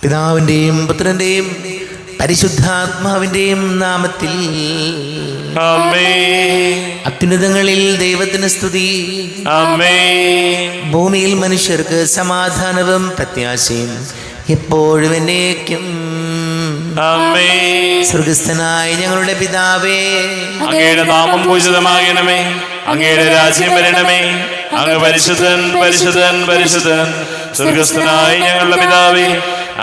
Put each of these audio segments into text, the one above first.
പിതാവിന്റെയും പുത്രന്റെയും പരിശുദ്ധാത്മാവിന്റെയും നാമത്തിൽ ആമേൻ. അത്യുന്നതങ്ങളിൽ ദൈവത്തിന് സ്തുതി. ആമേൻ. ഭൂമിയിൽ മനുഷ്യർക്ക് സമാധാനവും പ്രത്യാശയും എപ്പോഴും എന്നേക്കും. ആമേൻ. സ്വർഗസ്ഥനായ ഞങ്ങളുടെ പിതാവേ, അങ്ങയുടെ നാമം പൂജിതമാകണമേ. അങ്ങയുടെ രാജ്യം വരണമേ. അങ്ങ് പരിശുദ്ധൻ പരിശുദ്ധൻ പരിശുദ്ധൻ. സ്വർഗസ്ഥനായ ഞങ്ങളുടെ പിതാവേ,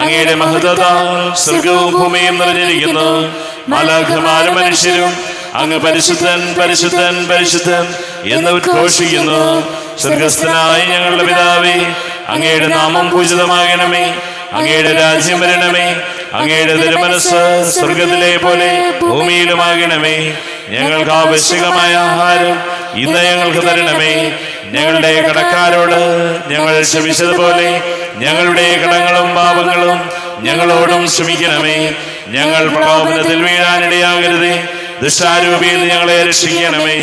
അങ്ങയുടെ മഹത്വത്താൽ സ്വർഗവും ഭൂമിയും നിറഞ്ഞിരിക്കുന്നു. മാലാഖമാരും മനുഷ്യരും അങ്ങ് പരിശുദ്ധൻ പരിശുദ്ധൻ പരിശുദ്ധൻ എന്ന് ഉദ്ഘോഷിക്കുന്നു. സ്വർഗസ്ഥനായ ഞങ്ങളുടെ പിതാവേ, അങ്ങയുടെ നാമം പൂജിതമാകണമേ. അങ്ങയുടെ രാജ്യം വരണമേ. അങ്ങയുടെ തിരുമനസ്സ് സ്വർഗത്തിലെ പോലെ ഭൂമിയിലുമാകണമേ. ഞങ്ങൾക്ക് ആവശ്യകമായ ആഹാരം ഇന്ന് ഞങ്ങൾക്ക് തരണമേ. ഞങ്ങളുടെ കടക്കാരോട് ഞങ്ങൾ ക്ഷമിച്ചതുപോലെ ഞങ്ങളുടെ കടങ്ങളും പാപങ്ങളും ഞങ്ങളോടും ക്ഷമിക്കണമേ. ഞങ്ങൾ പ്രലോഭനത്തിൽ വീഴാനിടയാകരുതേ. ദുഷ്ടാരൂപിയിൽ ഞങ്ങളെ രക്ഷിക്കണമേ.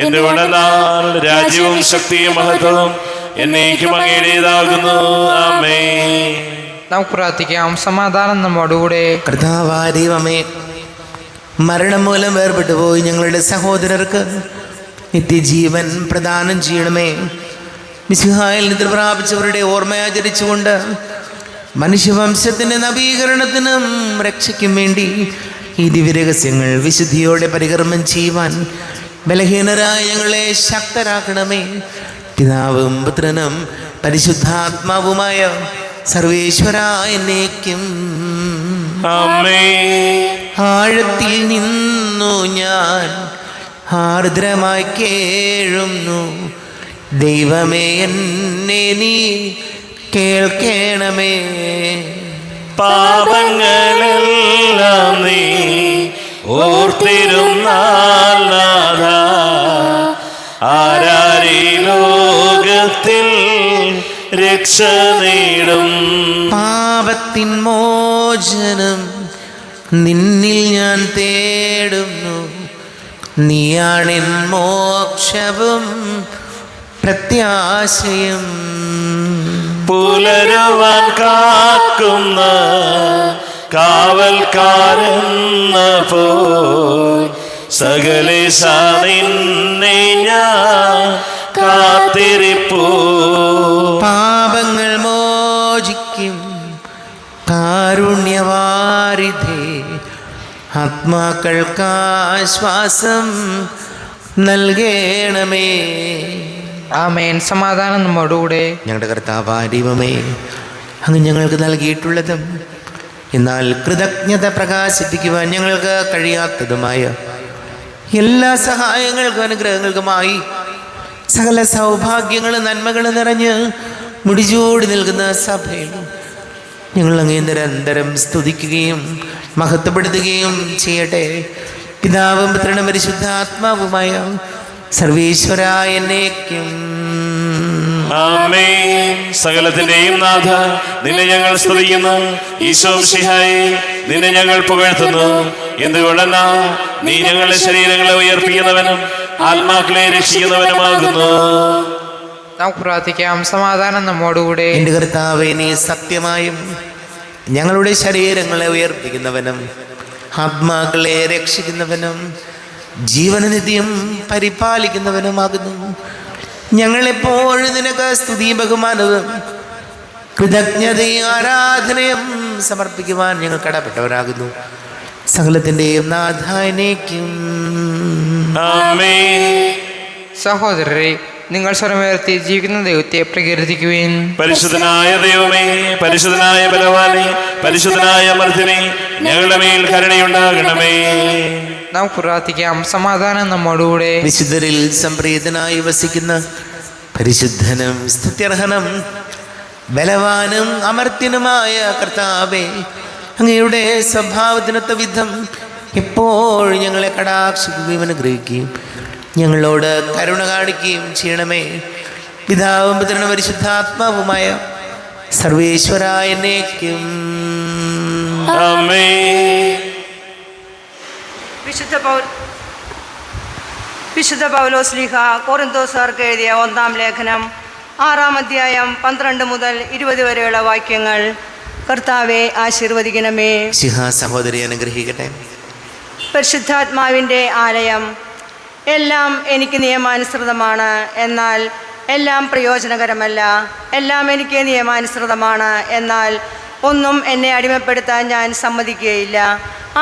എന്തുകൊണ്ടെന്നാൽ രാജ്യവും ശക്തിയും മഹത്വവും എന്നേക്കും അങ്ങയുടേതാകുന്നു. ആമേൻ. നമുക്ക് പ്രാർത്ഥിക്കാം. സമാധാനം നമ്മോടുകൂടെ. കർത്താവായ ദൈവമേ, മരണം മൂലം വേർപെട്ടു പോയി ഞങ്ങളുടെ സഹോദരർക്ക് നിത്യജീവൻ പ്രദാനം ചെയ്യണമേ. മിശിഹായിൽ നിദ്ര പ്രാപിച്ചവരുടെ ഓർമ്മയാചരിച്ചുകൊണ്ട് മനുഷ്യവംശത്തിൻ്റെ നവീകരണത്തിനും രക്ഷയ്ക്കും വേണ്ടി ഈ ദിവ്യരഹസ്യങ്ങൾ വിശുദ്ധിയോടെ പരികർമ്മം ചെയ്യുവാൻ ബലഹീനരായ ഞങ്ങളെ ശക്തരാക്കണമേ. പിതാവും പുത്രനും പരിശുദ്ധാത്മാവുമായ സർവേശ്വരായ എന്നേക്കും. ആമേൻ. ആഴത്തിൽ നിന്നു ഞാൻ ആർദ്രമായി കേഴുന്നു. ദൈവമേ, എന്നെ നീ കേൾക്കണമേ. പാപങ്ങളെല്ലാം നീ ഓർത്തിരുന്നാൽ നാഥാ, ആരാരീ ലോകത്തിൽ രക്ഷ നേടും. പാപത്തിൻ മോചനം നിന്നിൽ ഞാൻ തേടുന്നു. നീയാണെൻ മോക്ഷവും പ്രത്യാശയും. പുലരുവാൻ കാക്കുന്ന കാവൽക്കാരെന്ന പോൽ സകലേശ നിന്നെ ഞാൻ കാത്തിരിപ്പൂ. പാപങ്ങൾ മോചിക്കും കാരുണ്യവാരിധേ, ആത്മാക്കൾക്കാശ്വാസം നൽകണമേ. ആമേൻ. സമാധാനം നമ്മോടുകൂടെ. ഞങ്ങളുടെ കർത്താവായ ദൈവമേ, അങ്ങ് ഞങ്ങൾക്ക് നൽകിയിട്ടുള്ളതും എന്നാൽ കൃതജ്ഞത പ്രകാശിപ്പിക്കുവാൻ ഞങ്ങൾക്ക് കഴിയാത്തതുമായ എല്ലാ സഹായങ്ങൾക്കും അനുഗ്രഹങ്ങൾക്കുമായി സകല സൗഭാഗ്യങ്ങളും നന്മകളും നിറഞ്ഞ് മുടിചൂടി നിൽക്കുന്ന സഭയിൽ ഞങ്ങൾ അങ്ങേ നിരന്തരം സ്തുതിക്കുകയും മഹത്വപ്പെടുത്തുകയും ചെയ്യട്ടെ. പിതാവും പുത്രനും പരിശുദ്ധാത്മാവുമായ സർവേശ്വരായ എന്നേക്കും. ആമേൻ. സകലത്തിന്റെയും നാഥ, നിന്നെ ഞങ്ങൾ സ്തുതിക്കുന്നു. ഈശോ മിശിഹായേ, നിന്നെ ഞങ്ങൾ പുകഴ്ത്തുന്നു. എന്തുകൊണ്ടെന്നാ നീ ഞങ്ങളുടെ ശരീരങ്ങളെ ഉയർപ്പിക്കുന്നവനും ആത്മാക്കളെ രക്ഷിക്കുന്നവനുമാകുന്നു. നമുക്ക് പ്രാർത്ഥിക്കാം. സമാധാനം നമ്മോടുകൂടെ. എൻ്റെ കർത്താവേ, നീ സത്യമായും ഞങ്ങളുടെ ശരീരങ്ങളെ ഉയർപ്പിക്കുന്നവനും ആത്മാക്കളെ രക്ഷിക്കുന്നവനും ജീവനനിത്യം പരിപാലിക്കുന്നവനുമാകുന്നു. ഞങ്ങളെപ്പോഴും നിനക്ക് സ്തുതി ബഹുമാനവും കൃതജ്ഞതയും ആരാധനയും സമർപ്പിക്കുവാൻ ഞങ്ങൾ കടപ്പെട്ടവരാകുന്നു. സകലത്തിൻ്റെയും നാഥാനേക്കും. ആമേൻ. സഹോദരരെ, നിങ്ങൾ സ്വരമുയർത്തി ജീവിക്കുന്ന ദൈവത്തെ പ്രകീർത്തിക്കുവിൻ. പരിശുദ്ധനായ ദൈവമേ, പരിശുദ്ധനായ ബലവാനേ, പരിശുദ്ധനായ അമർത്തിനെ, ഞങ്ങളുടെ മേൽ കരുണയുണ്ടാകണമേ. നമുക്ക് പ്രാർത്ഥിക്കാം. സമാധാനം നമ്മോടുകൂടെ. വിശുദ്ധരിൽ സംപ്രീതനായി വസിക്കുന്ന പരിശുദ്ധനും സ്തുത്യർഹനും ബലവാനും അമർത്യനുമായ കർത്താവേ, അങ്ങയുടെ സ്വഭാവത്തിനൊത്ത വിധം എപ്പോഴും ഞങ്ങളെ കടാക്ഷിക്കുകയും അനുഗ്രഹിക്കുകയും ഞങ്ങളോട് കരുണ കാണിക്കുകയും ചെയ്യണമേ. പിതാവും പുത്രനും പരിശുദ്ധാത്മാവുമായ സർവേശ്വരായ എന്നേക്കും. ആമേൻ. വിശുദ്ധ പൗലോസ്ലീഹ കൊറിന്തോസുകാർക്ക് എഴുതിയ 1-ാം ലേഖനം 6-ാം അധ്യായം 12 മുതൽ 20 വരെയുള്ള വാക്യങ്ങൾ. കർത്താവെ ആശീർവദിക്കണമേ. ശിഹ സഹോദരി അനുഗ്രഹിക്കട്ടെ. പരിശുദ്ധാത്മാവിൻ്റെ ആലയം. എല്ലാം എനിക്ക് നിയമാനുസൃതമാണ്, എന്നാൽ എല്ലാം പ്രയോജനകരമല്ല. എല്ലാം എനിക്ക് നിയമാനുസൃതമാണ്, എന്നാൽ ഒന്നും എന്നെ അടിമപ്പെടുത്താൻ ഞാൻ സമ്മതിക്കുകയില്ല.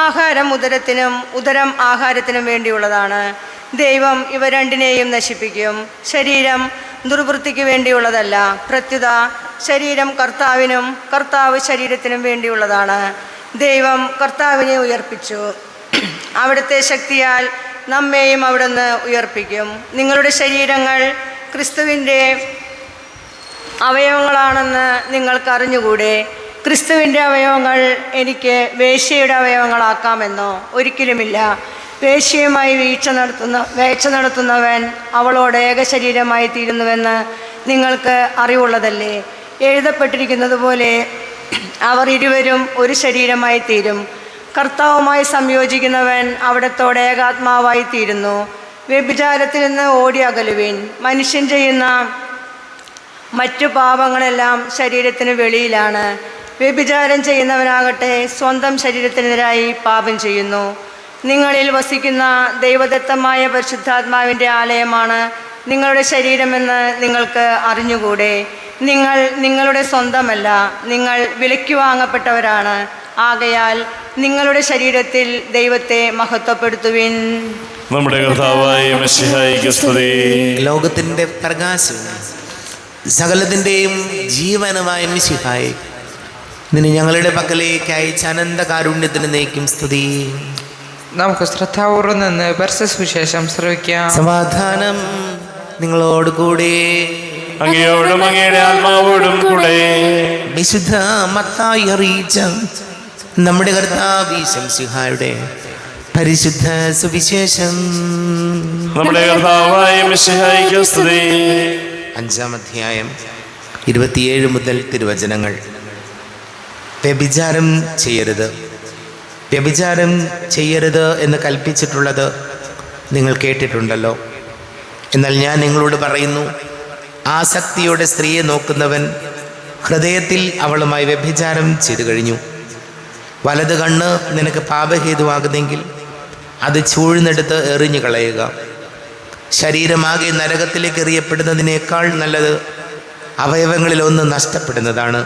ആഹാരം ഉദരത്തിനും ഉദരം ആഹാരത്തിനും വേണ്ടിയുള്ളതാണ്. ദൈവം ഇവ രണ്ടിനെയും നശിപ്പിക്കും. ശരീരം ദുർവൃത്തിക്ക് വേണ്ടിയുള്ളതല്ല, പ്രത്യുത ശരീരം കർത്താവിനും കർത്താവ് ശരീരത്തിനും വേണ്ടിയുള്ളതാണ്. ദൈവം കർത്താവിനെ ഉയർപ്പിച്ചു, അവിടുത്തെ ശക്തിയാൽ നമ്മെയും അവിടുന്ന് ഉയർപ്പിക്കും. നിങ്ങളുടെ ശരീരങ്ങൾ ക്രിസ്തുവിൻ്റെ അവയവങ്ങളാണെന്ന് നിങ്ങൾക്ക് അറിഞ്ഞുകൂടെ? ക്രിസ്തുവിൻ്റെ അവയവങ്ങൾ എനിക്ക് വേശ്യയുടെ അവയവങ്ങളാക്കാമെന്നോ? ഒരിക്കലുമില്ല. വേശ്യയുമായി വേഴ്ച നടത്തുന്നവൻ അവളോട് ഏക ശരീരമായി തീരുന്നുവെന്ന് നിങ്ങൾക്ക് അറിവുള്ളതല്ലേ? എഴുതപ്പെട്ടിരിക്കുന്നത് പോലെ അവർ ഇരുവരും ഒരു ശരീരമായി തീരും. കർത്താവുമായി സംയോജിക്കുന്നവൻ അവിടത്തോടെ ഏകാത്മാവായി തീരുന്നു. വ്യഭിചാരത്തിൽ നിന്ന് ഓടി അകലുവിൻ. മനുഷ്യൻ ചെയ്യുന്ന മറ്റു പാപങ്ങളെല്ലാം ശരീരത്തിന് വെളിയിലാണ്. വ്യഭിചാരം ചെയ്യുന്നവനാകട്ടെ സ്വന്തം ശരീരത്തിനെതിരായി പാപം ചെയ്യുന്നു. നിങ്ങളിൽ വസിക്കുന്ന ദൈവദത്തമായ പരിശുദ്ധാത്മാവിൻ്റെ ആലയമാണ് നിങ്ങളുടെ ശരീരമെന്ന് നിങ്ങൾക്ക് അറിഞ്ഞുകൂടെ? നിങ്ങൾ നിങ്ങളുടെ സ്വന്തമല്ല, നിങ്ങൾ വിലയ്ക്ക് വാങ്ങപ്പെട്ടവരാണ്. ആകയാൽ നിങ്ങളുടെ ശരീരത്തിൽ ദൈവത്തെ മഹത്വപ്പെടുത്തുവിൻ. നമ്മുടെ കർത്താവായ മിശിഹായിക്ക് സ്തുതി. ലോകത്തിൻ്റെ പ്രകാശവും സകലത്തിൻ്റെയും ജീവനുമായ മിശിഹായെ, നിന്നെ ഞങ്ങളുടെ പക്കലേക്ക് അയച്ച അനന്ത കാരുണ്യത്തിന് നയിക്കും സ്തുതി. നമുക്ക് ശ്രദ്ധാപൂർവ്വം നിന്ന് പരസ്യസുവിശേഷം ശ്രവിക്കാം. സമാധാനം നിങ്ങളോട് കൂടെ. അങ്ങയോടും അങ്ങയുടെ ആത്മാവോടും കൂടെ. വിശുദ്ധ മത്തായി അറിയിച്ച നമ്മുടെ കർത്താവ് മിശിഹായുടെ പരിശുദ്ധ സുവിശേഷം. നമ്മുടെ കർത്താവായ മിശിഹായിക്ക് സ്തുതി. 5-ാം അധ്യായം 27 മുതൽ തിരുവചനങ്ങൾ. വ്യഭിചാരം ചെയ്യരുത്, വ്യഭിചാരം ചെയ്യരുത് എന്ന് കൽപ്പിച്ചിട്ടുള്ളത് നിങ്ങൾ കേട്ടിട്ടുണ്ടല്ലോ. എന്നാൽ ഞാൻ നിങ്ങളോട് പറയുന്നു, ആസക്തിയോടെ സ്ത്രീയെ നോക്കുന്നവൻ ഹൃദയത്തിൽ അവളുമായി വ്യഭിചാരം ചെയ്തു കഴിഞ്ഞു. വലത് കണ്ണ് നിനക്ക് പാപഹേതുവാകുന്നെങ്കിൽ അത് ചൂഴ്ന്നെടുത്ത് എറിഞ്ഞു കളയുക. ശരീരമാകെ നരകത്തിലേക്ക് എറിയപ്പെടുന്നതിനേക്കാൾ നല്ലത് അവയവങ്ങളിലൊന്ന് നഷ്ടപ്പെടുന്നതാണ്.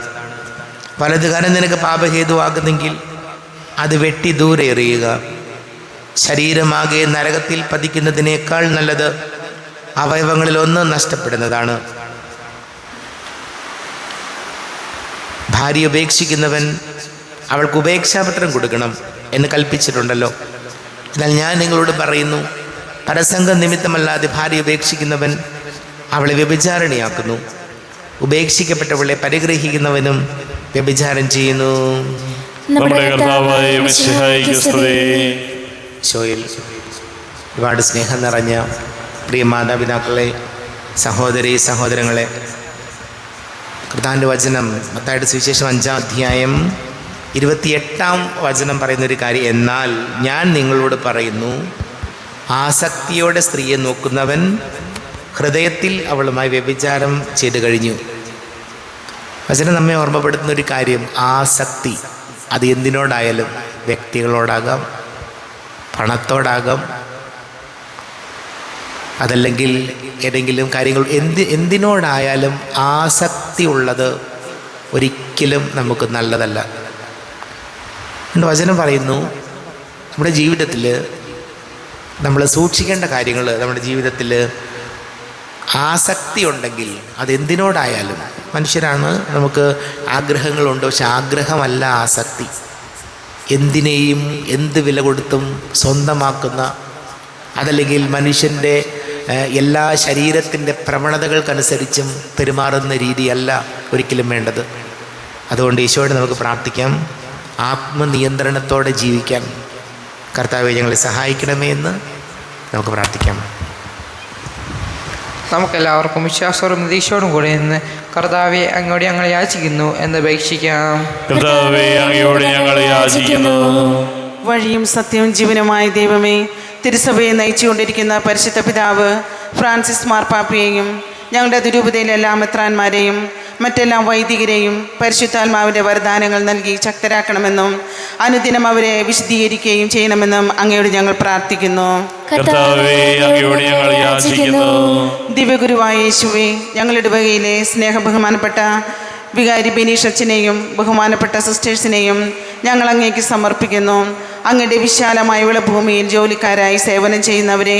വലത് കണ്ണ് നിനക്ക് പാപഹേതുവാകുന്നെങ്കിൽ അത് വെട്ടി ദൂരെ എറിയുക. ശരീരമാകെ നരകത്തിൽ പതിക്കുന്നതിനേക്കാൾ നല്ലത് അവയവങ്ങളിലൊന്ന് നഷ്ടപ്പെടുന്നതാണ്. ഭാര്യ ഉപേക്ഷിക്കുന്നവൻ അവൾക്ക് ഉപേക്ഷാപത്രം കൊടുക്കണം എന്ന് കൽപ്പിച്ചിട്ടുണ്ടല്ലോ. എന്നാൽ ഞാൻ നിങ്ങളോട് പറയുന്നു, പരസംഗം നിമിത്തമല്ലാതെ ഭാര്യ ഉപേക്ഷിക്കുന്നവൻ അവളെ വ്യഭിചാരിണിയാക്കുന്നു. ഉപേക്ഷിക്കപ്പെട്ടവളെ പരിഗ്രഹിക്കുന്നവനും വ്യഭിചാരം ചെയ്യുന്നു. നമ്മുടെ കർത്താവായ മിശിഹായിക്ക് സ്തുതി. ഷോയിൽ ഒരുപാട് സ്നേഹം നിറഞ്ഞ പ്രിയ മാതാപിതാക്കളെ, സഹോദരി സഹോദരങ്ങളെ, കർത്താവിൻ്റെ വചനം മത്തായിയുടെ സുവിശേഷം 5-ാം അധ്യായം 28-ാം വചനം പറയുന്നൊരു കാര്യം, എന്നാൽ ഞാൻ നിങ്ങളോട് പറയുന്നു, ആസക്തിയോടെ സ്ത്രീയെ നോക്കുന്നവൻ ഹൃദയത്തിൽ അവളുമായി വ്യഭിചാരം ചെയ്തു കഴിഞ്ഞു. വചനം നമ്മെ ഓർമ്മപ്പെടുത്തുന്നൊരു കാര്യം, ആസക്തി. അത് എന്തിനോടായാലും, വ്യക്തികളോടാകാം, പണത്തോടാകാം, അതല്ലെങ്കിൽ ഏതെങ്കിലും കാര്യങ്ങൾ, എന്തിനോടായാലും ആസക്തി ഉള്ളത് ഒരിക്കലും നമുക്ക് നല്ലതല്ല. എൻ്റെ വചനം പറയുന്നു, നമ്മുടെ ജീവിതത്തിൽ നമ്മൾ സൂക്ഷിക്കേണ്ട കാര്യങ്ങൾ, നമ്മുടെ ജീവിതത്തിൽ ആസക്തി ഉണ്ടെങ്കിൽ അതെന്തിനോടായാലും, മനുഷ്യരാണ്, നമുക്ക് ആഗ്രഹങ്ങളുണ്ട്, പക്ഷെ ആഗ്രഹമല്ല ആസക്തി. എന്തിനേയും എന്ത് വില കൊടുത്തും സ്വന്തമാക്കുന്ന, അതല്ലെങ്കിൽ മനുഷ്യൻ്റെ എല്ലാ ശരീരത്തിൻ്റെ പ്രവണതകൾക്കനുസരിച്ചും പെരുമാറുന്ന രീതിയല്ല ഒരിക്കലും വേണ്ടത്. അതുകൊണ്ട് ഈശോയോട് നമുക്ക് പ്രാർത്ഥിക്കാം, ആത്മനിയന്ത്രണത്തോടെ ജീവിക്കാൻ കർത്താവേ ഞങ്ങളെ സഹായിക്കണമേ എന്ന് നമുക്ക് പ്രാർത്ഥിക്കാം. നമുക്കെല്ലാവർക്കും വിശ്വാസത്തോടും പ്രതീക്ഷയോടും കൂടെ നിന്ന് കർത്താവെ അങ്ങോട്ട് ഞങ്ങളെ യാചിക്കുന്നു എന്ന് അപേക്ഷിക്കാം. കർത്താവേ അങ്ങയോട് ഞങ്ങൾ യാചിക്കുന്നു. വഴിയും സത്യവും ജീവനുമായ ദൈവമേ, തിരുസഭയെ നയിച്ചുകൊണ്ടിരിക്കുന്ന പരിശുദ്ധ പിതാവ് ഫ്രാൻസിസ് മാർപ്പാപ്പയെയും ഞങ്ങളുടെ ദുരൂപതയിലെ എല്ലാ മെത്രാന്മാരെയും മറ്റെല്ലാ വൈദികരെയും പരിശുദ്ധാത്മാവിൻ്റെ വരദാനങ്ങൾ നൽകി ശക്തരാക്കണമെന്നും അനുദിനം അവരെ വിശദീകരിക്കുകയും ചെയ്യണമെന്നും അങ്ങയോട് ഞങ്ങൾ പ്രാർത്ഥിക്കുന്നു. കർത്താവേ, അങ്ങയോട് ഞങ്ങൾ യാചിക്കുന്നു. ദിവ്യഗുരുവായ യേശുവേ, ഞങ്ങളുടെ വകയിലെ സ്നേഹബഹുമാനപ്പെട്ട വികാരി ബിനീഷ് അച്ഛനെയും ബഹുമാനപ്പെട്ട സിസ്റ്റേഴ്സിനെയും ഞങ്ങൾ അങ്ങേക്ക് സമർപ്പിക്കുന്നു. അങ്ങയുടെ വിശാലമായ വിളഭൂമിയിൽ ജോലിക്കാരായി സേവനം ചെയ്യുന്നവരെ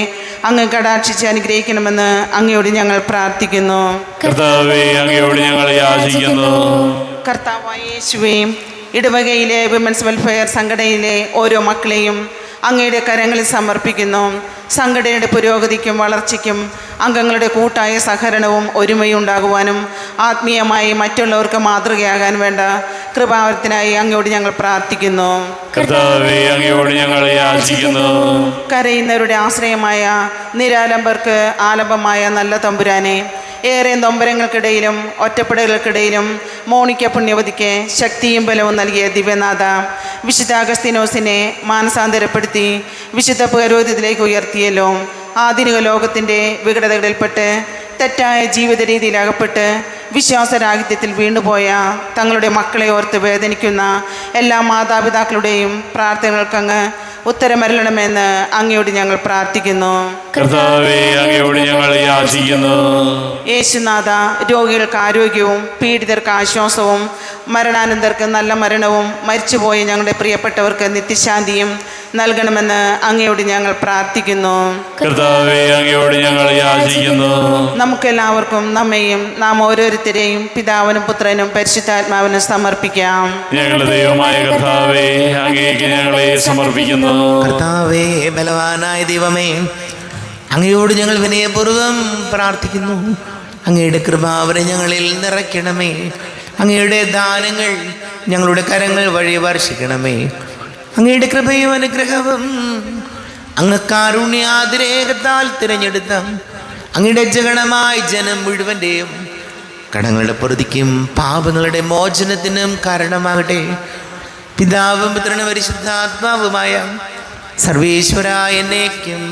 അങ്ങ് കടാക്ഷിച്ച് അനുഗ്രഹിക്കണമെന്ന് അങ്ങയോട് ഞങ്ങൾ പ്രാർത്ഥിക്കുന്നു. കർത്താവേ, അങ്ങയോട് ഞങ്ങൾ യാചിക്കുന്നു. കർത്താവായ യേശുവേ, ഇടവകയിലെ വിമൻസ് വെൽഫെയർ സംഘടനയിലെ ഓരോ മക്കളെയും അങ്ങയുടെ കരങ്ങളിൽ സമർപ്പിക്കുന്നു. സംഘടനയുടെ പുരോഗതിക്കും വളർച്ചയ്ക്കും അംഗങ്ങളുടെ കൂട്ടായ സഹകരണവും ഒരുമയും ഉണ്ടാകുവാനും ആത്മീയമായി മറ്റുള്ളവർക്ക് മാതൃകയാകാൻ വേണ്ട കൃപാവരത്തിനായി അങ്ങയോട് ഞങ്ങൾ പ്രാർത്ഥിക്കുന്നു. കർത്താവേ, അങ്ങയോട് ഞങ്ങൾ യാചിക്കുന്നു. കരയുന്നവരുടെ ആശ്രയമായ നിരാലംബർക്ക് ആലംബമായ നല്ല തമ്പുരാനെ, ഏറെ നൊമ്പരങ്ങൾക്കിടയിലും ഒറ്റപ്പെടലുകൾക്കിടയിലും മോണിക്ക പുണ്യവതിക്ക് ശക്തിയും ബലവും നൽകിയ ദിവ്യനാഥ, വിശുദ്ധ അഗസ്തീനോസിനെ മാനസാന്തരപ്പെടുത്തി വിശുദ്ധ പൗരോഹിത്യത്തിലേക്ക് ഉയർത്തിയല്ലോ. ആധുനിക ലോകത്തിൻ്റെ വികടതകളിൽപ്പെട്ട് തെറ്റായ ജീവിത രീതിയിലകപ്പെട്ട് വിശ്വാസരാഹിത്യത്തിൽ വീണുപോയ തങ്ങളുടെ മക്കളെ ഓർത്ത് വേദനിക്കുന്ന എല്ലാ മാതാപിതാക്കളുടെയും പ്രാർത്ഥനകൾക്കങ്ങ് ഉത്തരമരുളണമെന്ന് അങ്ങയോട് ഞങ്ങൾ പ്രാർത്ഥിക്കുന്നു. കർത്താവേ, അങ്ങയോട് ഞങ്ങൾ യാചിക്കുന്നു. യേശുനാഥ, രോഗികൾക്ക് ആരോഗ്യവും പീഡിതർക്ക് ആശ്വാസവും മരണാനന്തർക്ക് നല്ല മരണവും മരിച്ചുപോയ ഞങ്ങളുടെ പ്രിയപ്പെട്ടവർക്ക് നിത്യശാന്തിയും നൽകണമെന്ന് അങ്ങയോട് ഞങ്ങൾ പ്രാർത്ഥിക്കുന്നു. കർത്താവേ, അങ്ങയോട് ഞങ്ങൾ യാചിക്കുന്നു. നമുക്കെല്ലാവർക്കും നമ്മെയും നാം ഓരോരുത്തരെയും പിതാവിനും പുത്രനും പരിശുദ്ധാത്മാവിനും സമർപ്പിക്കാം. ഞങ്ങളുടെ ദൈവമായ കർത്താവേ, അങ്ങേക്ക് ഞങ്ങളെ സമർപ്പിക്കുന്നു. കർത്താവേ, ബലവാനായ ദൈവമേ, അങ്ങയോട് ഞങ്ങൾ വിനയപൂർവ്വം പ്രാർത്ഥിക്കുന്നു. അങ്ങയുടെ കൃപാവരെ ഞങ്ങളിൽ നിറയ്ക്കണമേ. അങ്ങയുടെ ദാനങ്ങൾ ഞങ്ങളുടെ കരങ്ങൾ വഴി വർഷിക്കണമേ. അങ്ങയുടെ കൃപയും അനുഗ്രഹവും അങ്ങ് കാരുണ്യാതിരേകത്താൽ തിരഞ്ഞെടുത്ത അങ്ങയുടെ ജഗണമായ ജനം മുഴുവൻ്റെയും കടങ്ങളുടെ പൊറുതിക്കും പാപങ്ങളുടെ മോചനത്തിനും കാരണമാകട്ടെ. പിതാവും പുത്രനും പരിശുദ്ധാത്മാവുമായ സർവേശ്വരായ എന്നേക്കും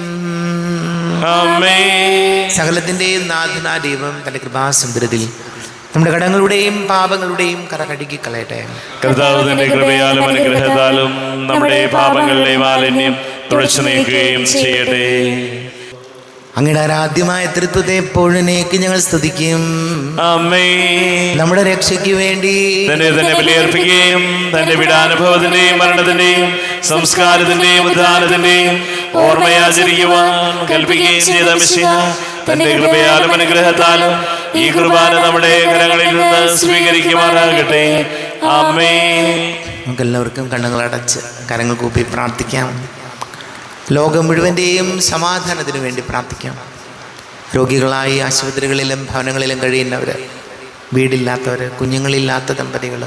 ആമേൻ. സകലത്തിൻ്റെയും നാഥനാ ദൈവം തൻ്റെ കൃപാസമുദ്രത്തിൽ നമ്മുടെ കടങ്ങളുടെയും പാപങ്ങളുടെയും കറ കഴുകി കളയട്ടെ. കർത്താവ് തന്റെ കൃപയാലും അനുഗ്രഹത്താലും നമ്മുടെ പാപങ്ങളുടെ മാലിന്യം തുടച്ചു നീക്കുകയും ചെയ്യട്ടെ. അങ്ങയുടെ ആരാധ്യമായ തൃത്വത്തെ എപ്പോഴേക്ക് ഞങ്ങൾ സ്തുതിക്കും. ആമേൻ. നമ്മുടെ രക്ഷയ്ക്ക് വേണ്ടി തന്നെ ബലിയർപ്പിക്കുകയും തന്റെ പീഡാനുഭവത്തിന്റെയും മരണത്തിന്റെയും സംസ്കാരത്തിന്റെയും ഉദ്ധാനത്തിന്റെയും ഓർമ്മയാചരിക്കുവാൻ കൽപ്പിക്കുകയും ചെയ്ത മിശിഹ തന്റെ കൃപയാലും അനുഗ്രഹത്താലും ഈ കുർബാന നമ്മുടെ കരങ്ങളിൽ നിന്ന് സ്വീകരിക്കുമാറാകട്ടെ. ആമേൻ. നമുക്കെല്ലാവർക്കും കണ്ണുകളടച്ച് കരങ്ങൾ കൂപ്പി പ്രാർത്ഥിക്കാം. ലോകം മുഴുവൻ്റെയും സമാധാനത്തിന് വേണ്ടി പ്രാർത്ഥിക്കാം. രോഗികളായി ആശുപത്രികളിലും ഭവനങ്ങളിലും കഴിയുന്നവർ, വീടില്ലാത്തവർ, കുഞ്ഞുങ്ങളില്ലാത്ത ദമ്പതികൾ,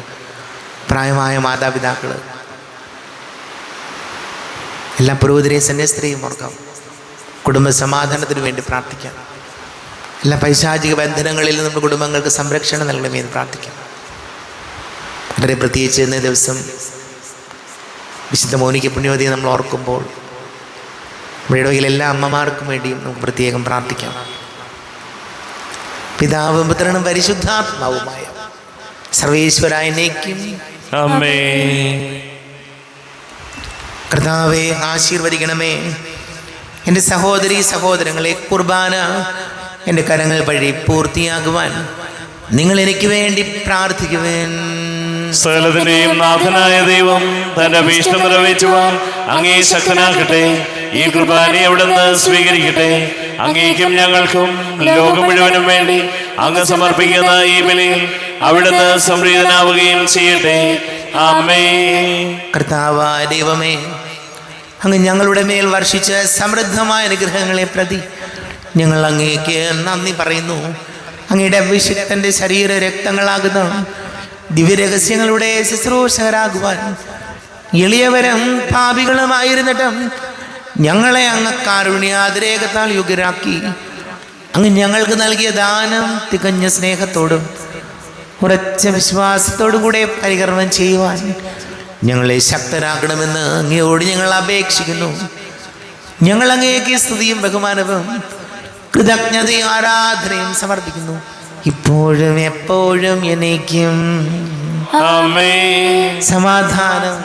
പ്രായമായ മാതാപിതാക്കൾ, എല്ലാ പുരോഹിതരെയും സന്യസ്തരെയും ഓർക്കാം. കുടുംബ സമാധാനത്തിന് വേണ്ടി പ്രാർത്ഥിക്കാം. എല്ലാ പൈശാചിക ബന്ധനങ്ങളിൽ നമ്മുടെ കുടുംബങ്ങൾക്ക് സംരക്ഷണം നൽകണമെന്ന് പ്രാർത്ഥിക്കാം. വളരെ പ്രത്യേകിച്ച് ഇന്നേ ദിവസം വിശുദ്ധ മോനിക്ക പുണ്യവതിയെ നമ്മൾ ഓർക്കുമ്പോൾ നമ്മുടെ ഇടവകയിലെ എല്ലാ അമ്മമാർക്കും വേണ്ടിയും നമുക്ക് പ്രത്യേകം പ്രാർത്ഥിക്കാം. പിതാവും പുത്രനും പരിശുദ്ധാത്മാവുമായ സർവേശ്വരായ എന്നേക്കും ആമേൻ. കർത്താവെ, ആശീർവദിക്കണമേ. എൻ്റെ സഹോദരീ സഹോദരങ്ങളെ, കുർബാന എൻ്റെ കരങ്ങൾ വഴി പൂർത്തിയാകുവാൻ നിങ്ങൾ എനിക്ക് വേണ്ടി പ്രാർത്ഥിക്കുവേൻ. സകലത്തിന്റെയും നാഥനായ ദൈവം തന്റെ അഭീഷ്ടം നിറവേറ്റുവാൻ അങ്ങേ ശക്തനാക്കട്ടെ. ഈ കുർബാന അവിടുന്ന് സ്വീകരിക്കട്ടെ. അങ്ങേക്കും ഞങ്ങൾക്കും ലോകം മുഴുവനും വേണ്ടി അങ്ങ് സമർപ്പിക്കുന്ന ഈ ബലിയിൽ അവിടുന്ന് സംപ്രീതനാവുകയും ചെയ്യട്ടെ. ആമേൻ. കർത്താവായ ദൈവമേ, അങ്ങ് ഞങ്ങളുടെ മേൽ വർഷിച്ച സമൃദ്ധമായ അനുഗ്രഹങ്ങളെ പ്രതി ഞങ്ങൾ അങ്ങേക്ക് നന്ദി പറയുന്നു. അങ്ങയുടെ അഭിഷിക്തൻ്റെ ശരീര രക്തങ്ങളാകുന്ന ദിവ്യരഹസ്യങ്ങളുടെ ശുശ്രൂഷകരാകുവാൻ എളിയവരും പാപികളുമായിരുന്നിട്ടും ഞങ്ങളെ അങ്ങ് കാരുണ്യാതിരേകത്താൽ യോഗ്യരാക്കി. അങ്ങ് ഞങ്ങൾക്ക് നൽകിയ ദാനം തികഞ്ഞ സ്നേഹത്തോടും ഉറച്ച വിശ്വാസത്തോടും കൂടെ പരികർമ്മം ചെയ്യുവാൻ ഞങ്ങളെ ശക്തരാക്കണമെന്ന് അങ്ങയോട് ഞങ്ങൾ അപേക്ഷിക്കുന്നു. ഞങ്ങൾ അങ്ങേക്ക് സ്തുതിയും ബഹുമാനവും കൃതജ്ഞതയും ആരാധനയും സമർപ്പിക്കുന്നു. ഇപ്പോഴും എപ്പോഴും എന്നേക്കും. ആമേൻ. സമാധാനം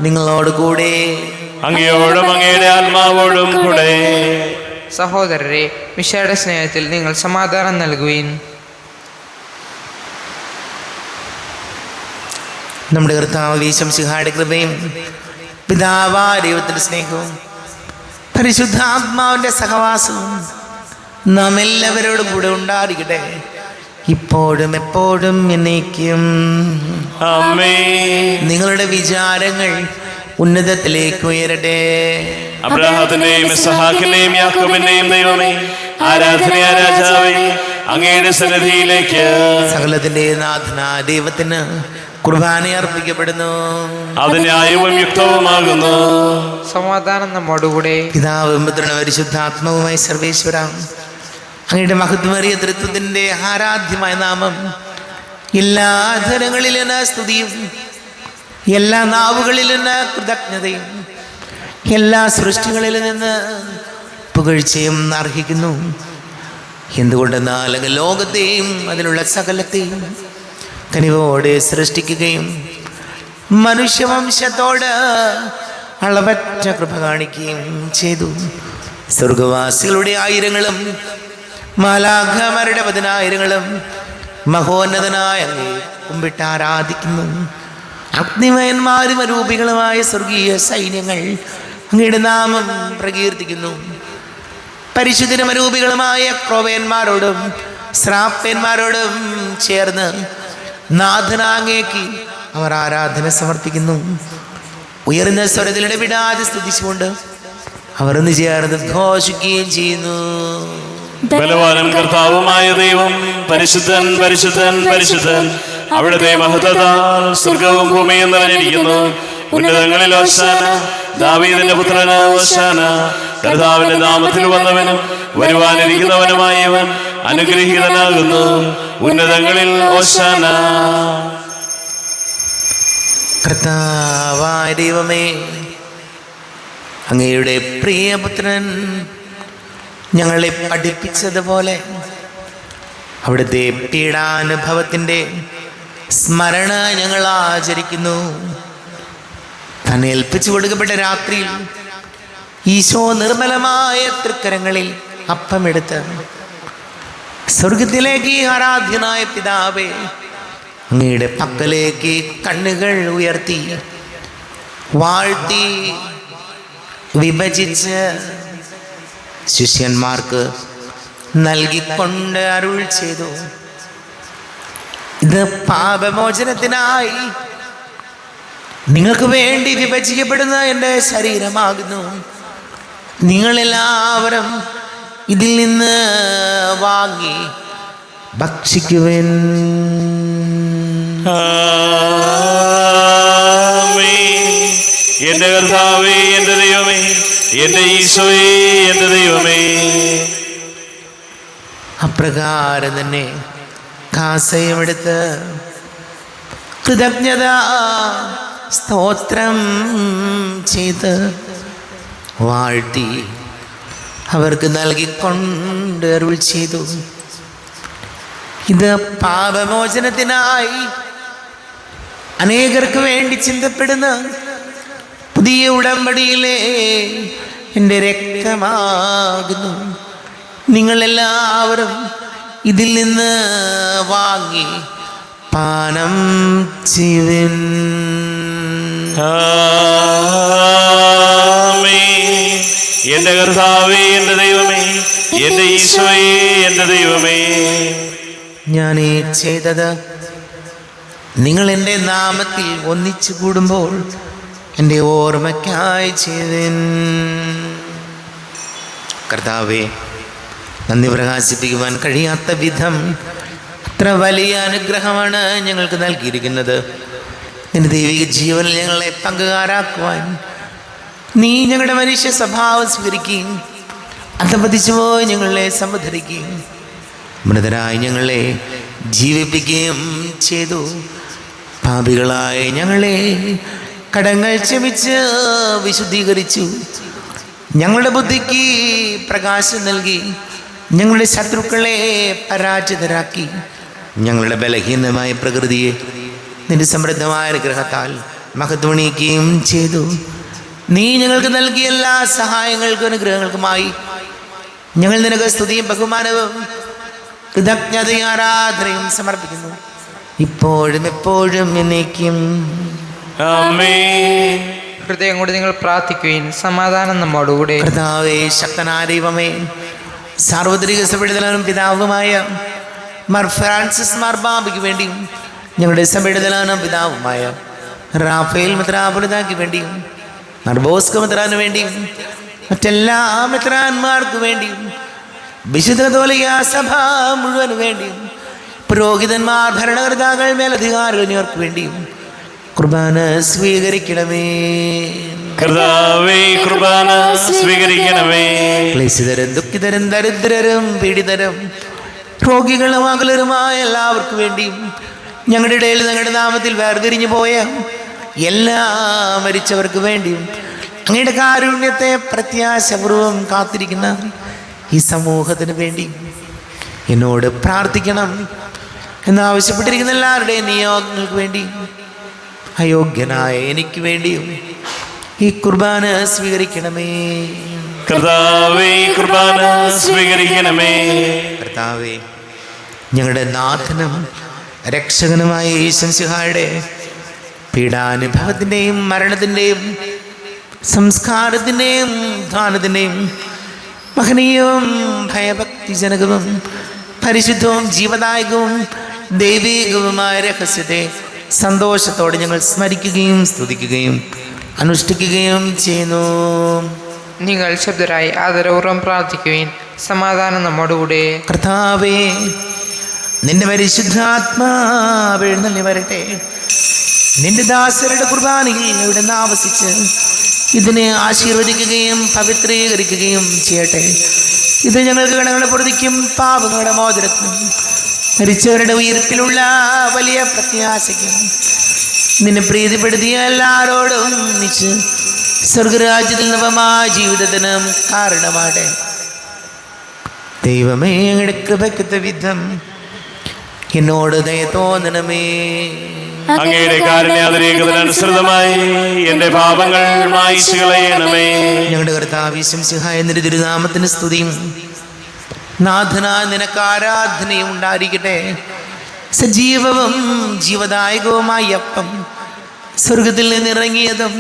നിങ്ങളോട് കൂടെ. അങ്ങയോടും അങ്ങയുടെ ആത്മാവോടും കൂടെ. സഹോദരരെ, മിശിഹായുടെ സ്നേഹത്തിൽ നിങ്ങൾ സമാധാനം നൽകുവിൻ. നമ്മുടെ കർത്താവ് ഈശോമിശിഹായുടെ കൃപയും പിതാവായ ദൈവത്തിന്റെ സ്നേഹവും പരിശുദ്ധാത്മാവിന്റെ സഹവാസവും നാം എല്ലാവരോടും കൂടെ ഉണ്ടായിരിക്കട്ടെ, ഇപ്പോഴും എപ്പോഴും എന്നേക്കും. ആമേൻ. നിങ്ങളുടെ വിചാരങ്ങൾ ഉന്നതത്തിലേക്ക് ഉയരട്ടെ. അബ്രാഹത്തിന്റെയും ഇസ്ഹാക്കിന്റെയും യാക്കോബിന്റെയും ദൈവമേ, ആരാധനയായ രാജാവേ, അങ്ങയുടെ സന്നിധിയിലേക്ക് സകലത്തിന്റെ നാഥനായ ദൈവത്തിന് കുർബാന അർപ്പിക്കപ്പെടുന്നു. അത് ന്യായവും യുക്തവുമാകുന്നു. സമാധാനം നമ്മോടുകൂടെ. പിതാവും പുത്രനും പരിശുദ്ധാത്മാവുമായി സർവേശ്വര, അങ്ങയുടെ മഹത്വമേറിയ തൃത്വത്തിന്റെ ആരാധ്യമായ നാമം എല്ലാ ധരങ്ങളിലും സ്തുതിയും എല്ലാ നാവുകളിലും കൃതജ്ഞതയും എല്ലാ സൃഷ്ടികളിൽ നിന്ന് പുകഴ്ചയും അർഹിക്കുന്നു. എന്തുകൊണ്ടെന്നാൽ അങ്ങ് ലോകത്തെയും അതിലുള്ള സകലത്തെയും കനിവോടെ സൃഷ്ടിക്കുകയും മനുഷ്യവംശത്തോട് അളവറ്റ കൃപ കാണിക്കുകയും ചെയ്തു. സ്വർഗവാസികളുടെ ആയിരങ്ങളും മാലാഖമാരുടെ 10,000ങ്ങളും മഹോന്നതനായ അങ്ങേ കുമ്പിട്ട് ആരാധിക്കുന്നു. അഗ്നിമയന്മാരും അരൂപികളുമായ സ്വർഗീയ സൈന്യങ്ങൾ അങ്ങയുടെ നാമം പ്രകീർത്തിക്കുന്നു. പരിശുദ്ധനും അരൂപികളുമായ ക്രോവേന്മാരോടും ശ്രാപ്പന്മാരോടും ചേർന്ന് നാഥനാങ്ങേക്ക് അവർ ആരാധന സമർപ്പിക്കുന്നു. ഉയർന്ന സ്വരത്തിൽ ഇടപെടാതെ സ്തുതിച്ചുകൊണ്ട് അവർ ഒന്ന് ചേർന്ന് ഘോഷിക്കുകയും ചെയ്യുന്നു. ബലവാനും കർത്താവുമായ ദൈവം, പരിശുദ്ധൻ പരിശുദ്ധൻ പരിശുദ്ധൻ, അവിടുത്തെ മഹത്വത്താൽ സ്വർഗവും ഭൂമിയും നിറഞ്ഞിരിക്കുന്നു. ഉന്നതങ്ങളിൽ ഹോശാന, ദാവീദിന്റെ പുത്രന് ഹോശാന. കർത്താവിന്റെ നാമത്തിൽ വന്നവനും വരുവാനിരിക്കുന്നവനുമായവൻ അനുഗ്രഹീതനാകുന്നു. ഉന്നതങ്ങളിൽ ഹോശാന. കർത്താവായ ദൈവമേ, അങ്ങയുടെ പ്രിയപുത്രൻ ഞങ്ങളെ പഠിപ്പിച്ചതുപോലെ അവിടുത്തെ പീഡാനുഭവത്തിൻ്റെ സ്മരണ ഞങ്ങൾ ആചരിക്കുന്നു. തന്നെ ഏൽപ്പിച്ചു കൊടുക്കപ്പെട്ട രാത്രിയിൽ ഈശോ നിർമ്മലമായ തൃക്കരങ്ങളിൽ അപ്പമെടുത്ത് സ്വർഗത്തിലേക്ക് ആരാധ്യനായ പിതാവേ, അങ്ങയുടെ പക്കലേക്ക് കണ്ണുകൾ ഉയർത്തി വാഴ്ത്തി വിഭജിച്ച് ശിഷ്യന്മാർക്ക് നൽകിക്കൊണ്ട് അരുൾ ചെയ്തു, ഇത് പാപമോചനത്തിനായി നിങ്ങൾക്ക് വേണ്ടി വിഭജിക്കപ്പെടുന്ന എൻ്റെ ശരീരമാകുന്നു. നിങ്ങളെല്ലാവരും ഇതിൽ നിന്ന് വാങ്ങി ഭക്ഷിക്കുവിൻ. എന്റെ കർത്താവേ, എന്റെ ദൈവമേ, എന്റെ ഈശോയേ, എന്റെ ദൈവമേ. അപ്രകാരം തന്നെ കാസയുമെടുത്ത് കൃതജ്ഞത സ്തോത്രം ചെയ്ത് വാഴ്ത്തി അവർക്ക് നൽകിക്കൊണ്ട് അരുൾ ചെയ്തു, ഇത് പാപമോചനത്തിനായി അനേകർക്ക് വേണ്ടി ചിന്തപ്പെടുന്ന പുതിയ ഉടമ്പടിയിലെ എൻ്റെ രക്തമാകുന്നു. നിങ്ങളെല്ലാവരും ഇതിൽ നിന്ന് വാങ്ങി പാനം ചെയ്യുവിൻ. എന്റെ കർത്താവേ, എന്റെ ദൈവമേ, എന്റെ ഈശോയേ, എന്റെ ദൈവമേ. ഞാൻ ഈ ചെയ്തത് നിങ്ങൾ എൻ്റെ നാമത്തിൽ ഒന്നിച്ചു കൂടുമ്പോൾ എൻ്റെ ഓർമ്മയ്ക്കായി ചെയ്തിൻ. കർത്താവേ, നന്ദി പ്രകാശിപ്പിക്കുവാൻ കഴിയാത്ത വിധം അത്ര വലിയ അനുഗ്രഹമാണ് ഞങ്ങൾക്ക് നൽകിയിരിക്കുന്നത്. നിന്റെ ദൈവിക ജീവനിൽ ഞങ്ങളെ പങ്കുകാരാക്കുവാൻ നീ ഞങ്ങളുടെ മനുഷ്യ സ്വഭാവം സ്വീകരിക്കുകയും അധപതിച്ചുപോയി ഞങ്ങളെ സമുദ്ധരിക്കുകയും മൃതരായി ഞങ്ങളെ ജീവിപ്പിക്കുകയും ചെയ്തു. പാപികളായ ഞങ്ങളെ കടങ്ങൾ ക്ഷമിച്ച് വിശുദ്ധീകരിച്ചു. ഞങ്ങളുടെ ബുദ്ധിക്ക് പ്രകാശം നൽകി ഞങ്ങളുടെ ശത്രുക്കളെ പരാജിതരാക്കി ഞങ്ങളുടെ ബലഹീനമായ പ്രകൃതിയെ നിന്റെ സമൃദ്ധമായ അനുഗ്രഹത്താൽ മഹത്വണിക്കുകയും ചെയ്തു. നീ ഞങ്ങൾക്ക് നൽകിയ എല്ലാ സഹായങ്ങൾക്കും അനുഗ്രഹങ്ങൾക്കുമായി ഞങ്ങൾ നിനക്ക് സ്തുതിയും ബഹുമാനവും കൃതജ്ഞതയും ആരാധനയും സമർപ്പിക്കുന്നു, ഇപ്പോഴും എപ്പോഴും എന്നേക്കും. ആമേൻ. ഹൃദയം കൊണ്ട് നിങ്ങൾ പ്രാർത്ഥിക്കുകയും സമാധാനം നമ്മോടുകൂടെ. കർത്താവേ, ശക്തനായ ദൈവമേ, സാർവത്രിക സഭയുടെ പിതാവുമായ മാർ ഫ്രാൻസിസ് മാർബാബയ്ക്ക് വേണ്ടിയും ഞങ്ങളുടെ സഭയുടെ പിതാവുമായ റാഫേൽ മെത്രാപൊലീത്തായ്ക്ക് വേണ്ടിയും മാർ ബോസ്കോ മെത്രാന് വേണ്ടിയും മറ്റെല്ലാ മെത്രാന്മാർക്ക് വേണ്ടിയും വിശുദ്ധ കത്തോലിക്ക സഭ മുഴുവന് വേണ്ടിയും പുരോഹിതന്മാർ, ഭരണകർത്താക്കൾ, മേലധികാരികൾ എന്നിവർക്ക് വേണ്ടിയും കുർബാന സ്വീകരിക്കണമേ. കർത്താവേ, കുർബാന സ്വീകരിക്കണമേ. ക്ലേശിതരും ദുഃഖിതരും ദരിദ്രരും പീഡിതരും രോഗികളും അകലരുമായ എല്ലാവർക്കും വേണ്ടിയും ഞങ്ങളുടെ ഇടയിൽ ഞങ്ങളുടെ നാമത്തിൽ വേർതിരിഞ്ഞു പോയ എല്ലാ മരിച്ചവർക്ക് വേണ്ടിയും അങ്ങയുടെ കാരുണ്യത്തെ പ്രത്യാശപൂർവം കാത്തിരിക്കുന്ന ഈ സമൂഹത്തിന് വേണ്ടി എന്നോട് പ്രാർത്ഥിക്കണം എന്നാവശ്യപ്പെട്ടിരിക്കുന്ന എല്ലാവരുടെയും നിയോഗങ്ങൾക്ക് വേണ്ടി അയോഗ്യനായ എനിക്ക് വേണ്ടിയും ഈ കുർബാന സ്വീകരിക്കണമേ. കർത്താവേ, കുർബാന സ്വീകരിക്കണമേ. കർത്താവേ, ഞങ്ങളുടെ നാഥനും രക്ഷകനുമായ ഈശംസിഹായുടെ പീഡാനുഭവത്തിൻ്റെയും മരണത്തിൻ്റെയും സംസ്കാരത്തിൻ്റെയും ധാനത്തിൻ്റെയും മഹനീയവും ഭയഭക്തിജനകവും പരിശുദ്ധവും ജീവദായകവും ദൈവീകവുമായ രഹസ്യത്തെ സന്തോഷത്തോടെ ഞങ്ങൾ സ്മരിക്കുകയും സ്തുതിക്കുകയും അനുഷ്ഠിക്കുകയും ചെയ്യുന്നു. നിങ്ങൾ ശബ്ദരായി ആദരപൂർവ്വം പ്രാർത്ഥിക്കുകയും സമാധാനം നമ്മോടുകൂടെ. കർത്താവേ, നിന്റെ പരിശുദ്ധാത്മാവ് എഴുന്നള്ളി വരട്ടെ. നിന്റെ ദാസരുടെ കുർബാനയിൽ ഇവിടെ ആവസിച്ച് ഇതിനെ ആശീർവദിക്കുകയും പവിത്രീകരിക്കുകയും ചെയ്യട്ടെ. ഇത് ഞങ്ങൾക്ക് കടങ്ങളുടെ പൊറുതിക്കും പാപങ്ങളുടെ മോചനത്തിനും മരിച്ചവരുടെ ഉയർപ്പിലുള്ള വലിയ പ്രത്യാശയ്ക്കും നിന്നെ പ്രീതിപ്പെടുത്തിയ എല്ലാവരോടും ഒന്നിച്ച് സ്വർഗരാജ്യത്തിൽ നവമായ ജീവിതത്തിനും കാരണമാട്ടെ. ദൈവമേ, ഞങ്ങളുടെ കൃപയ്ക്കത്ത വിധം എന്നോട് ദയ തോന്നണമേ. അങ്ങയുടെ കാരുണ്യാതിരേകതനുസൃതമായി എന്റെ പാപങ്ങൾ മായിച്ചു കളയണമേ. ഞങ്ങളുടെ കർത്താവ് ഈശംസിഹായ നിന്റെ തിരുനാമത്തിന് സ്തുതിയും നാഥനായ നിനക്ക് ആരാധനയും ഉണ്ടായിരിക്കട്ടെ. സജീവവും ജീവദായകവുമായ അപ്പം സ്വർഗത്തിൽ നിന്നിറങ്ങിയതും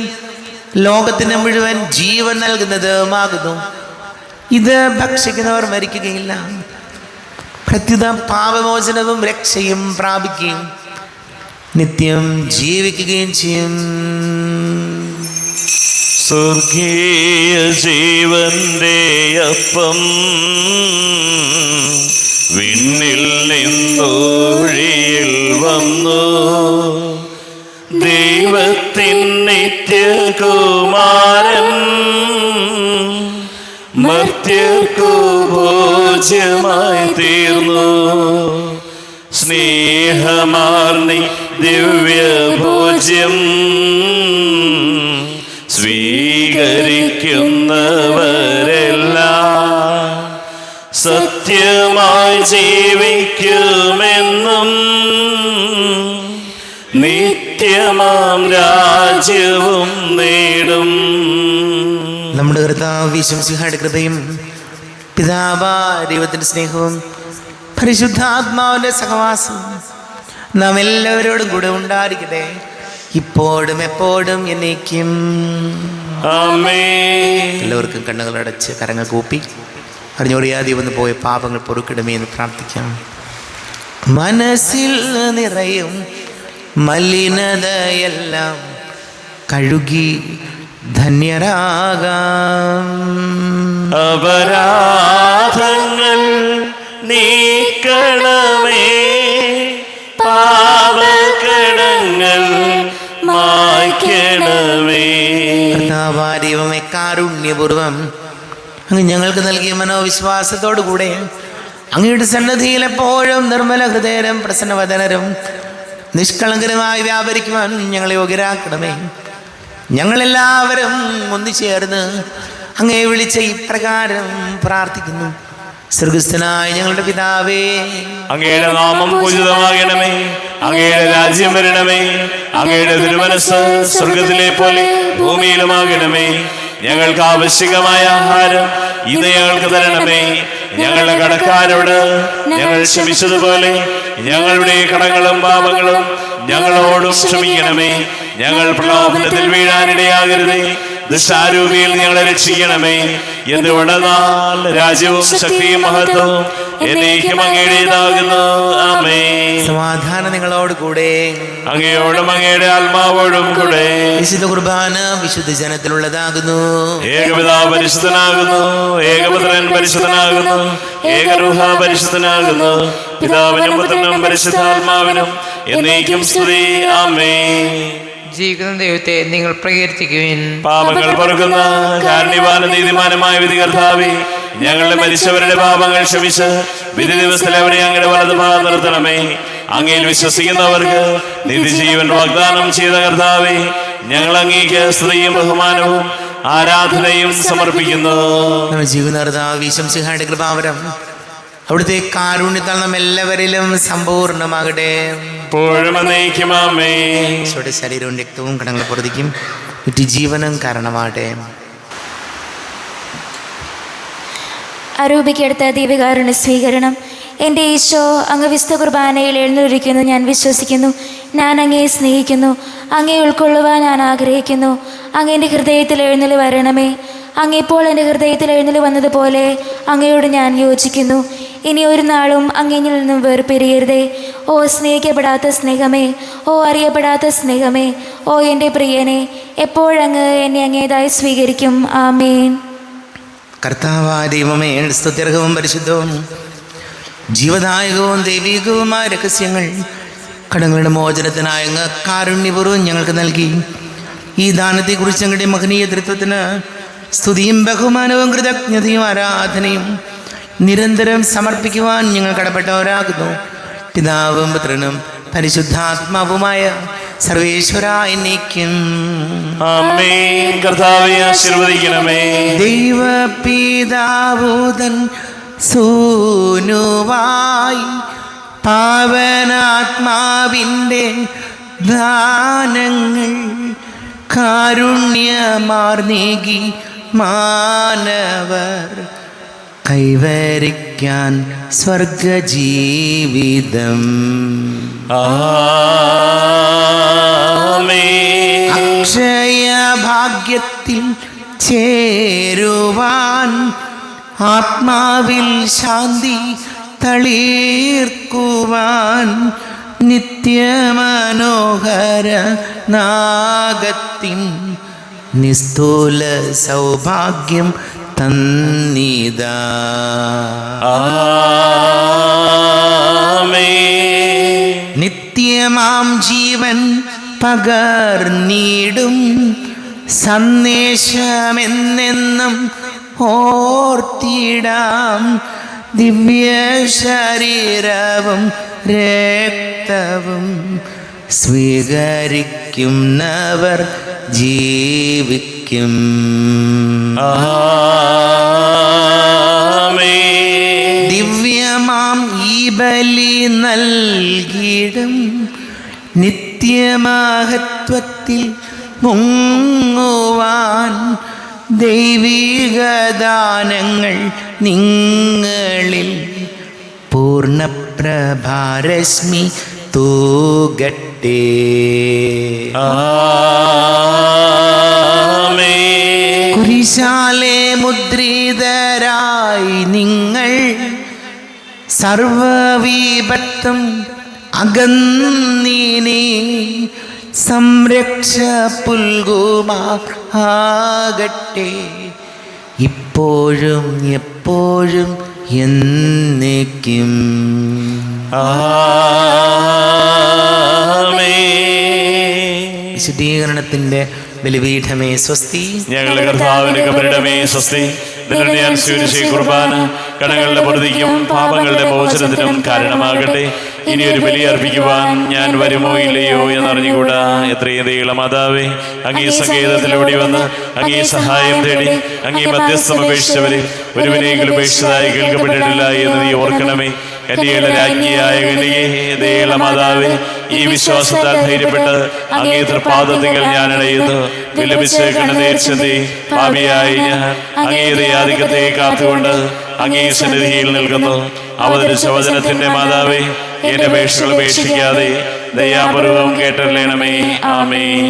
ലോകത്തിന് മുഴുവൻ ജീവൻ നൽകുന്നതുമാകുന്നു. ഇത് ഭക്ഷിക്കുന്നവർ മരിക്കുകയില്ല, പ്രത്യുത പാപമോചനവും രക്ഷയും പ്രാപിക്കുകയും നിത്യം ജീവിക്കുകയും ചെയ്യും. സ്വർഗീയ ജീവന്റെ അപ്പം വിണ്ണിൽ നിന്നൊഴിയിൽ വന്നു, ദൈവത്തിൻ നിത്യകുമാരൻ മർത്യർക്കു ഭോജ്യമായി തീർന്നു. സ്നേഹമാർന്നി ദിവ്യഭോജ്യം സ്വീകരിക്കുന്നവരെല്ലാം സത്യമായി ജീവിക്കുമെന്നും നിത്യമാം രാജ്യവും നേടും. നമ്മുടെ കർത്താവ് ഈശോമിശിഹായുടെ കൃപയും പിതാവായ ദൈവത്തിൻ്റെ സ്നേഹവും പരിശുദ്ധാത്മാവിൻ്റെ സഹവാസവും നാം എല്ലാവരോടും കൂടെ ഉണ്ടായിരിക്കട്ടെ, ഇപ്പോഴും എപ്പോഴും എന്നേക്കും. ആമേൻ. എല്ലാവർക്കും കണ്ണുകളടച്ച് കരങ്ങൾ കൂപ്പി അറിഞ്ഞോറിയാതെ വന്ന് പോയ പാപങ്ങൾ പൊറുക്കിടുമേ എന്ന് പ്രാർത്ഥിക്കാം. മനസ്സിൽ നിറയും മലിനതയെല്ലാം കഴുകി ധന്യരാകാം. അപരാധങ്ങൾ നീക്കണമേ, പാപകടങ്ങൾ മായ്ക്കണമേ. കർത്താവാരിവമേ, കാരുണ്യപൂർവം അങ്ങ് ഞങ്ങൾക്ക് നൽകിയ മനോവിശ്വാസത്തോടു കൂടെ അങ്ങയുടെ സന്നദ്ധിയിൽ എപ്പോഴും നിർമ്മല ഹൃദയരും പ്രസന്നവദനരും നിഷ്കളങ്കരമായി വ്യാപരിക്കുവാൻ ഞങ്ങളെ യോഗ്യരാക്കണമേ. ഞങ്ങളെല്ലാവരും ഒന്നുചേർന്ന് അങ്ങയെ വിളിച്ച ഇപ്രകാരം പ്രാർത്ഥിക്കുന്നു. സ്വർഗസ്ഥനായ ഞങ്ങളുടെ പിതാവേ, അങ്ങയുടെ നാമം പൂജിതമാകണമേ. അങ്ങയുടെ രാജ്യം വരണമേ. അങ്ങയുടെ തിരുമനസ് സ്വർഗത്തിലെ പോലെ ഭൂമിയിലുമാകണമേ. ഞങ്ങൾക്ക് ആവശ്യമായ ആഹാരം ഇന്ന് ഞങ്ങൾക്ക് തരണമേ. ഞങ്ങളുടെ കടക്കാരോട് ഞങ്ങൾ ക്ഷമിച്ചതുപോലെ ഞങ്ങളുടെ കടങ്ങളും പാപങ്ങളും ഞങ്ങളോടും ക്ഷമിക്കണമേ. ഞങ്ങൾ പ്രലോഭനത്തിൽ വീഴാനിടയാകരുതേ. ദുഷ്ടാരൂപിയിൽ ഞങ്ങളെ രക്ഷിക്കണമേ. എന്തുകൊണ്ടെന്നാൽ രാജ്യവും ശക്തിയും മഹത്വവും എന്നേക്കും അങ്ങയുടേതാകുന്നു. ആമേൻ. സമാധാനം നിങ്ങളോട് കൂടെ. അങ്ങയോടും അങ്ങയുടെ ആത്മാവോടും കൂടെ. വിശുദ്ധ കുർബാന വിശുദ്ധ ജനത്തിലുള്ളതാകുന്നു. ഏകപിതാവ് പരിശുദ്ധനാകുന്നു. ഏകപുത്രൻ പരിശുദ്ധനാകുന്നു. ഏകരൂഹ പരിശുദ്ധനാകുന്നു. പിതാവിനും പുത്രനും പരിശുദ്ധാത്മാവിനും എന്നേക്കും സ്തുതി. ആമേൻ. ജീവിക്കുന്ന ദൈവത്തെ നിങ്ങൾ പ്രകീർത്തിക്കുവിൻ. പാപങ്ങൾ പൊറുക്കുന്ന കാരുണ്യവാനും നീതിമാനുമായ വിധികർത്താവേ, ഞങ്ങളുടെ മരിച്ചവരുടെ പാപങ്ങൾ ക്ഷമിച്ച് വിധി ദിവസത്തിൽ അവരെ അങ്ങയുടെ വലതുഭാഗം നിർത്തണമേ. അങ്ങയിൽ വിശ്വസിക്കുന്നവർക്ക് നിത്യജീവൻ വാഗ്ദാനം ചെയ്ത കർത്താവേ, ഞങ്ങൾ അങ്ങേക്ക് സ്തുതിയും ബഹുമാനവും ആരാധനയും സമർപ്പിക്കുന്നു. നമ്മുടെ ജീവനകർത്താവ് ഈശോമിശിഹായുടെ കൃപാവരം അവിടുത്തെ കാരുണ്യത്താൽ നാം എല്ലാവരിലും സമ്പൂർണ്ണമാകട്ടെ. ഇപ്പോഴും എന്നേക്കും ആമേൻ. ഈശോയുടെ ശരീരവും രക്തവും കടങ്ങളെ പൊറുതിക്കും നിത്യജീവനും കാരണമാകട്ടെ. അരൂപിക്കെടുത്ത ദീപികാരുണ്യ സ്വീകരണം. എൻ്റെ ഈശോ അങ്ങ് വിശുദ്ധ കുർബാനയിൽ എഴുന്നള്ളിരിക്കുന്നു ഞാൻ വിശ്വസിക്കുന്നു. ഞാൻ അങ്ങയെ സ്നേഹിക്കുന്നു. അങ്ങയെ ഉൾക്കൊള്ളുവാൻ ഞാൻ ആഗ്രഹിക്കുന്നു. അങ്ങ് എൻ്റെ ഹൃദയത്തിൽ എഴുന്നള്ളി വരണമേ. അങ്ങേപ്പോൾ എൻ്റെ ഹൃദയത്തിൽ എഴുന്നള്ളി വന്നതുപോലെ അങ്ങയോട് ഞാൻ യോജിക്കുന്നു. ഇനി ഒരു നാളും അങ്ങയിൽ നിന്നും വേർപിരിയരുതേ. ഓ സ്നേഹിക്കപ്പെടാത്ത സ്നേഹമേ, ഓ അറിയപ്പെടാത്ത സ്നേഹമേ, ഓ എൻ്റെ പ്രിയനെ, എപ്പോഴങ്ങ് എന്നെ അങ്ങേതായി സ്വീകരിക്കും. ആമേൻ. കർത്താവായ ദൈവമേ, സ്തുത്യർഹവും പരിശുദ്ധവും ജീവദായകവും ദൈവികവുമായ രഹസ്യങ്ങൾ കടങ്ങളുടെ മോചനത്തിനായ അങ്ങ് കാരുണ്യപൂർവ്വം ഞങ്ങൾക്ക് നൽകി. ഈ ദാനത്തെക്കുറിച്ച് ഞങ്ങളുടെ മഹനീയ തൃത്വത്തിന് സ്തുതിയും ബഹുമാനവും കൃതജ്ഞതയും ആരാധനയും നിരന്തരം സമർപ്പിക്കുവാൻ ഞങ്ങൾ കടപ്പെട്ടവരാകുന്നു. പിതാവും പുത്രനും പരിശുദ്ധാത്മാവുമായ സർവേശ്വര എന്നേക്കും ആമേൻ. കർത്താവേ ആശീർവദിക്കണമേ. ദൈവപിതാവുതൻ സൂനുവായി പാവനാത്മാവിൻ്റെ ദാനങ്ങൾ കാരുണ്യമാർന്നേകി മാനവർ കൈവരിക്കാൻ സ്വർഗജീവിതം. ആമേൻ. അക്ഷയഭാഗ്യത്തിൽ ചേരുവാൻ ആത്മാവിൽ ശാന്തി തളീർക്കുവാൻ നിത്യമനോഹര നാഗത്തിൻ നിസ്തൂല സൗഭാഗ്യം തന്നിതാ. ആമേൻ. നിത്യമാം ജീവൻ പകർന്നിടും സന്ദേശമെന്നെന്നും ഓർത്തിടാം. ദിവ്യ ശരീരവും രക്തവും സ്വീകരിക്കുന്നവർ ജീവിക്കും. ആമേൻ. ദിവ്യമാം ഈ ബലി നൽകിടും നിത്യമഹത്വത്തിൽ മുങ്ങുവാൻ ദൈവികദാനങ്ങൾ നിങ്ങളിൽ പൂർണ്ണപ്രഭാരശ്മി തൂകട്ടെ. ആമേൻ. കുരിശാലെ മുദ്രിതരായി നിങ്ങൾ സർവവിപത്തും അകന്നീനി സംരക്ഷ പുൽകുമാകട്ടെ ഇപ്പോഴും എപ്പോഴും എന്നേക്കും. ആമേൻ. ശുദ്ധീകരണത്തിൻ്റെ ബലിപീഠമേ സ്വസ്തി. ഞങ്ങളുടെ കർത്താവിന്റെ കബരിടമേ സ്വസ്തി. നിന്നെ ഞാൻ സ്വീകരിച്ച ഈ കുർബാന കടങ്ങളുടെ പൊറുതിക്കും പാപങ്ങളുടെ മോചനത്തിനും കാരണമാകട്ടെ. ഇനിയൊരു ബലി അർപ്പിക്കുവാൻ ഞാൻ വരുമോ ഇല്ലയോ എന്നറിഞ്ഞുകൂടാ. എത്രയും ദയുള്ള മാതാവേ, അങ്ങേ സങ്കേതത്തിലൂടെ വന്ന് അങ്ങേ സഹായം തേടി അങ്ങേ മധ്യസ്ഥം അപേക്ഷിച്ചവരെ ഒരുവനെങ്കിലും ഉപേക്ഷിച്ചതായി കേൾക്കപ്പെട്ടിട്ടില്ല എന്ന് നീ ഓർക്കണമേ. കന്യകയുടെ രാജ്ഞിയായ കന്യകേ, മാതാവേ, ഈ വിശ്വാസത്താൽ ധൈര്യപ്പെട്ട് അങ്ങേ തൃപാദത്തിങ്കൽ ഞാൻ അണയുന്നു. വിലപിച്ച് കണ്ണുനീർച്ചെന്തി പാപിയായി ഞാൻ അങ്ങേ ദയാധിക്യത്തെ കാത്തുകൊണ്ട് അങ്ങേ സന്നിധിയിൽ നിൽക്കുന്നു. അവതരിച്ച വചനത്തിന്റെ മാതാവേ, എന്റെ അപേക്ഷകൾ ഉപേക്ഷിക്കാതെ ദയാപൂർവം കേട്ടറിയണമേ. ആമേൻ.